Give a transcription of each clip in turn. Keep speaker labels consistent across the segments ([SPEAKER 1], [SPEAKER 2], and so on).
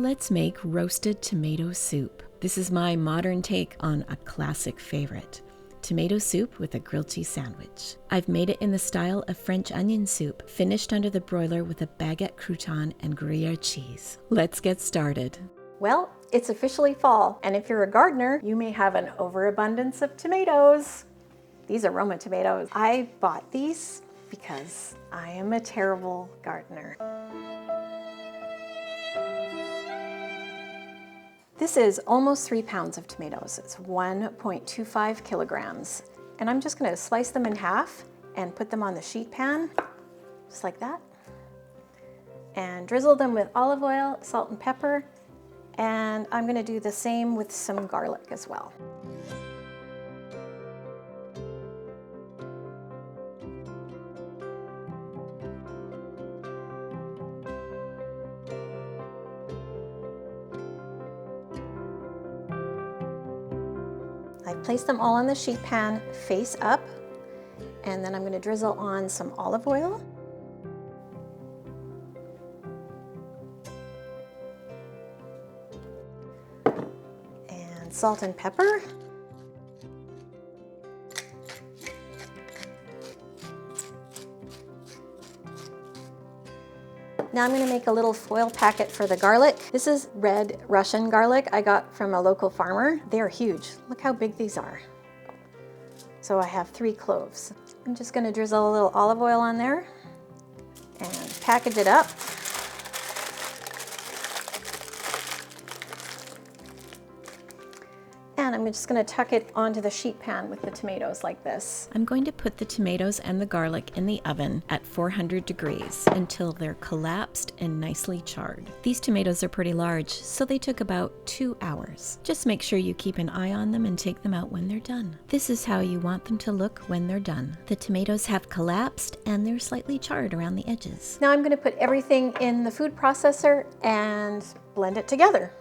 [SPEAKER 1] Let's make roasted tomato soup. This is my modern take on a classic favorite. Tomato soup with a grilled cheese sandwich. I've made it in the style of French onion soup, finished under the broiler with a baguette crouton and Gruyère cheese. Let's get started.
[SPEAKER 2] Well, it's officially fall, and if you're a gardener, you may have an overabundance of tomatoes. These are Roma tomatoes. I bought these because I am a terrible gardener. This is almost 3 pounds of tomatoes. It's 1.25 kilograms. And I'm just gonna slice them in half and put them on the sheet pan, just like that. And drizzle them with olive oil, salt and pepper. And I'm gonna do the same with some garlic as well. I place them all on the sheet pan face up, and then I'm going to drizzle on some olive oil. And salt and pepper. Now I'm going to make a little foil packet for the garlic. This is red Russian garlic I got from a local farmer. They are huge. Look how big these are. So I have 3 cloves. I'm just going to drizzle a little olive oil on there and package it up. And I'm just going to tuck it onto the sheet pan with the tomatoes like this.
[SPEAKER 1] I'm going to put the tomatoes and the garlic in the oven at 400 degrees until they're collapsed and nicely charred. These tomatoes are pretty large, so they took about 2 hours. Just make sure you keep an eye on them and take them out when they're done. This is how you want them to look when they're done. The tomatoes have collapsed and they're slightly charred around the edges.
[SPEAKER 2] Now I'm going to put everything in the food processor and blend it together.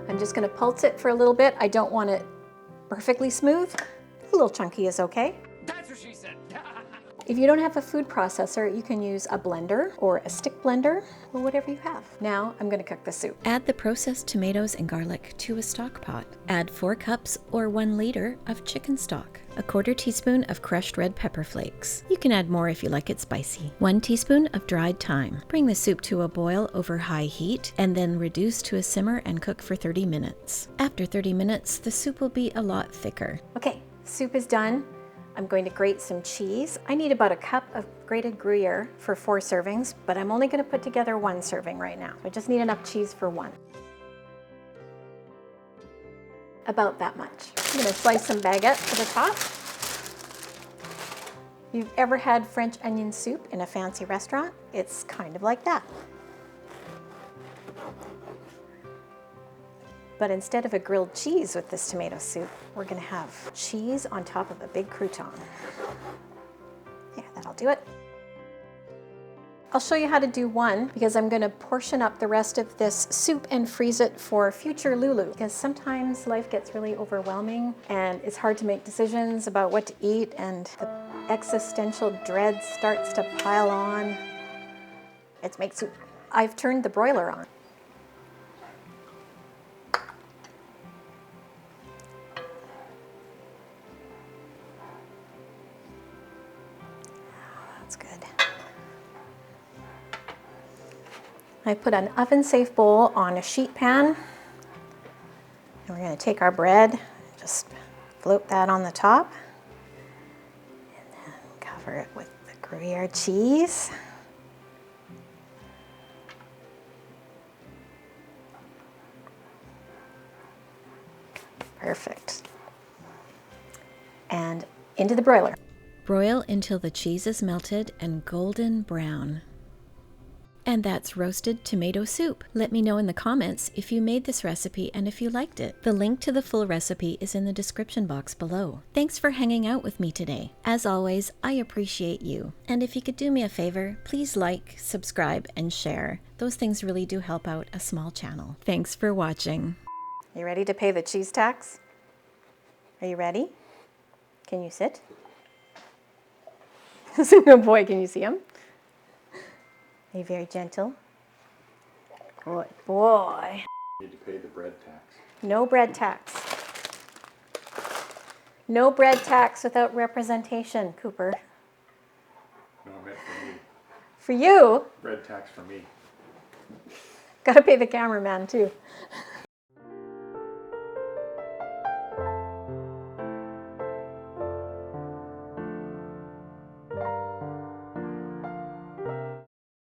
[SPEAKER 2] I'm just going to pulse it for a little bit. I don't want it perfectly smooth. A little chunky is okay.
[SPEAKER 3] That's what she said.
[SPEAKER 2] If you don't have a food processor, you can use a blender or a stick blender or whatever you have. Now I'm going to cook the soup.
[SPEAKER 1] Add the processed tomatoes and garlic to a stock pot. Add 4 cups or 1 liter of chicken stock. A 1/4 teaspoon of crushed red pepper flakes. You can add more if you like it spicy. 1 teaspoon of dried thyme. Bring the soup to a boil over high heat and then reduce to a simmer and cook for 30 minutes. After 30 minutes, the soup will be a lot thicker.
[SPEAKER 2] Okay, soup is done. I'm going to grate some cheese. I need about 1 cup of grated Gruyère for 4 servings, but I'm only going to put together 1 serving right now. I just need enough cheese for 1. About that much. I'm going to slice some baguette to the top. If you've ever had French onion soup in a fancy restaurant, it's kind of like that. But instead of a grilled cheese with this tomato soup, we're going to have cheese on top of a big crouton. Yeah, that'll do it. I'll show you how to do one because I'm going to portion up the rest of this soup and freeze it for future Lulu. Because sometimes life gets really overwhelming and it's hard to make decisions about what to eat and the existential dread starts to pile on. Let's make soup. I've turned the broiler on. That's good. I put an oven-safe bowl on a sheet pan. And we're going to take our bread, just float that on the top, and then cover it with the Gruyère cheese. Perfect. And into the broiler.
[SPEAKER 1] Broil until the cheese is melted and golden brown. And that's roasted tomato soup. Let me know in the comments if you made this recipe and if you liked it. The link to the full recipe is in the description box below. Thanks for hanging out with me today. As always, I appreciate you. And if you could do me a favor, please like, subscribe, and share. Those things really do help out a small channel. Thanks for watching.
[SPEAKER 2] You ready to pay the cheese tax? Are you ready? Can you sit? Good boy, can you see him? Are you very gentle? Good boy.
[SPEAKER 3] Need to pay the bread tax.
[SPEAKER 2] No bread tax. No bread tax without representation, Cooper.
[SPEAKER 3] No, I meant for me.
[SPEAKER 2] For you,
[SPEAKER 3] Bread tax for me.
[SPEAKER 2] gotta pay the cameraman too.